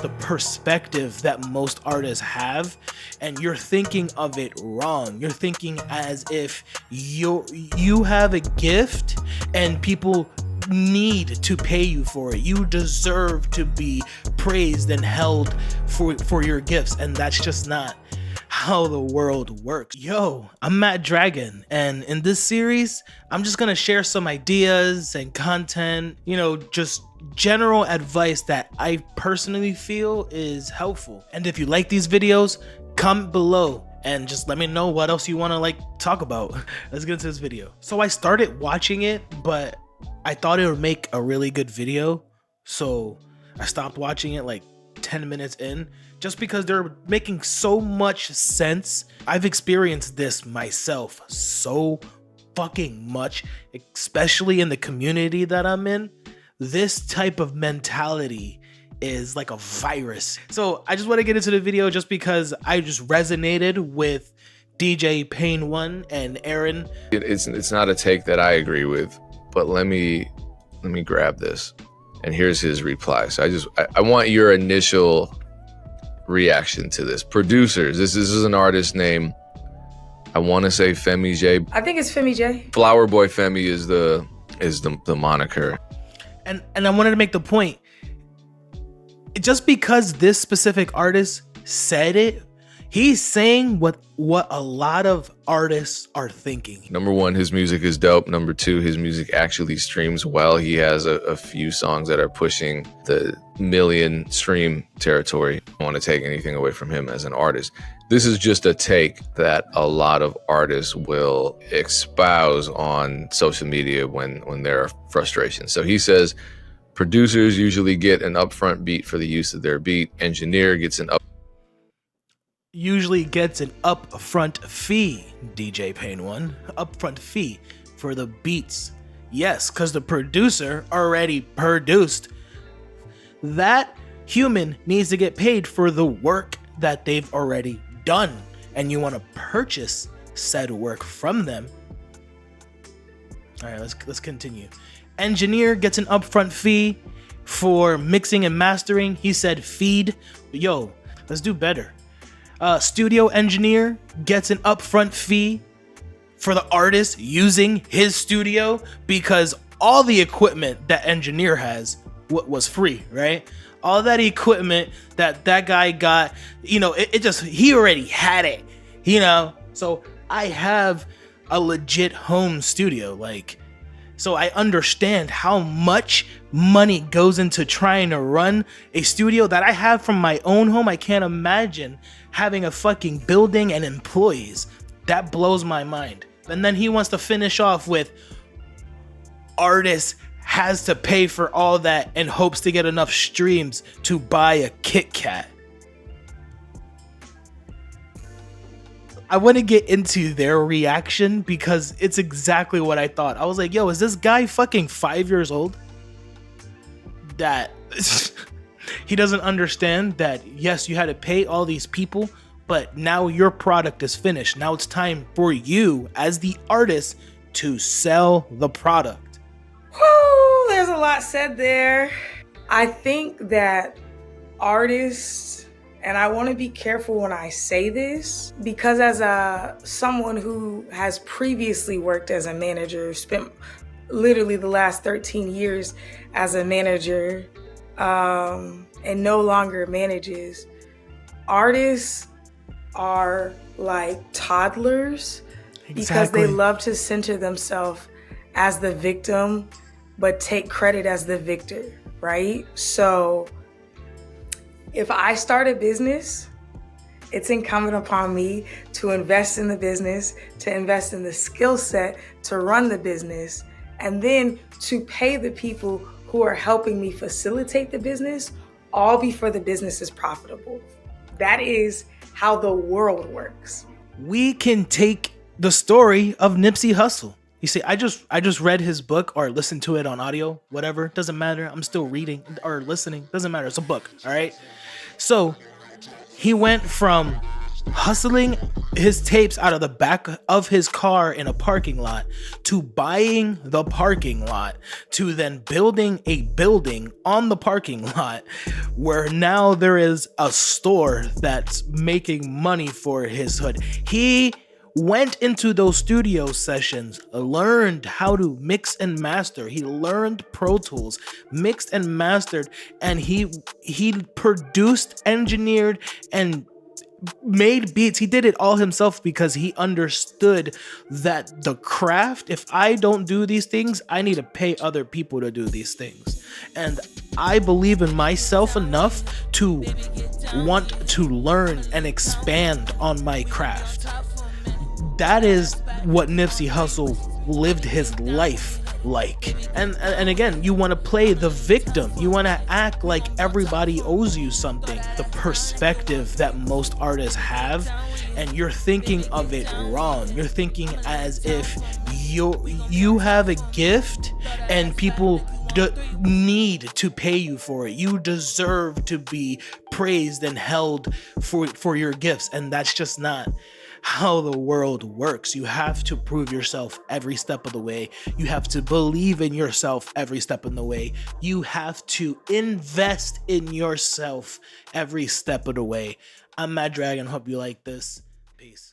the perspective that most artists have, and you're thinking of it wrong. You're thinking as if you have a gift and people need to pay you for it. You deserve to be praised and held for your gifts, and that's just not how the world works. Yo, I'm Matt Dragon, and in this series, I'm just gonna share some ideas and content, just general advice that I personally feel is helpful. And if you like these videos, comment below and just let me know what else you want to talk about. Let's get into this video. So I started watching it, but I thought it would make a really good video, so I stopped watching it 10 minutes in, just because they're making so much sense. I've experienced this myself so fucking much, especially in the community that I'm in. This type of mentality is like a virus. So I just want to get into the video just because I just resonated with DJ Pain 1 and Aaron. It's not a take that I agree with, but let me grab this. And here's his reply. So I want your initial reaction to this. Producers, this is an artist name. I want to say Femi J. I think it's Femi J. Flower Boy Femi is the moniker. And I wanted to make the point, just because this specific artist said it, he's saying what a lot of artists are thinking. Number one, his music is dope. Number two, his music actually streams well. He has a few songs that are pushing the million stream territory. I don't want to take anything away from him as an artist. This is just a take that a lot of artists will espouse on social media when there are frustrations. So he says, producers usually get an upfront beat for the use of their beat. Engineer gets an upfront fee, DJ Pain 1, upfront fee for the beats. Yes, because the producer already produced. That human needs to get paid for the work that they've already done, and you want to purchase said work from them. All right, let's continue. Engineer gets an upfront fee for mixing and mastering. He said feed. Yo, let's do better. Studio engineer gets an upfront fee for the artist using his studio, because all the equipment that engineer has was free, right? All that equipment that guy got, he already had it, So I have a legit home studio, so I understand how much money goes into trying to run a studio that I have from my own home. I can't imagine having a fucking building and employees. That blows my mind. And then he wants to finish off with artist has to pay for all that and hopes to get enough streams to buy a Kit Kat. I want to get into their reaction because it's exactly what I thought. I was like, yo, is this guy fucking 5 years old? That he doesn't understand that, yes, you had to pay all these people, but now your product is finished. Now it's time for you as the artist to sell the product. Whew, there's a lot said there. I think that artists, and I want to be careful when I say this, because as someone who has previously worked as a manager, spent literally the last 13 years as a manager, and no longer manages, artists are like toddlers. Exactly. Because they love to center themselves as the victim, but take credit as the victor, right? So if I start a business, it's incumbent upon me to invest in the business, to invest in the skill set to run the business, and then to pay the people who are helping me facilitate the business, all before the business is profitable. That is how the world works. We can take the story of Nipsey Hussle. You see, I just read his book or listened to it on audio, whatever, doesn't matter. I'm still reading or listening, doesn't matter. It's a book, all right? So he went from hustling his tapes out of the back of his car in a parking lot, to buying the parking lot, to then building a building on the parking lot where now there is a store that's making money for his hood. He went into those studio sessions, learned how to mix and master. He learned Pro Tools, mixed and mastered, and he produced, engineered, and made beats. He did it all himself because he understood that the craft, if I don't do these things, I need to pay other people to do these things. And I believe in myself enough to want to learn and expand on my craft. That is what Nipsey Hussle lived his life like. And again, you want to play the victim. You want to act like everybody owes you something. The perspective that most artists have, and you're thinking of it wrong. You're thinking as if you have a gift and people need to pay you for it. You deserve to be praised and held for your gifts, and that's just not how the world works. You have to prove yourself every step of the way. You have to believe in yourself every step of the way. You have to invest in yourself every step of the way. I'm Mad Dragon. Hope you like this. Peace.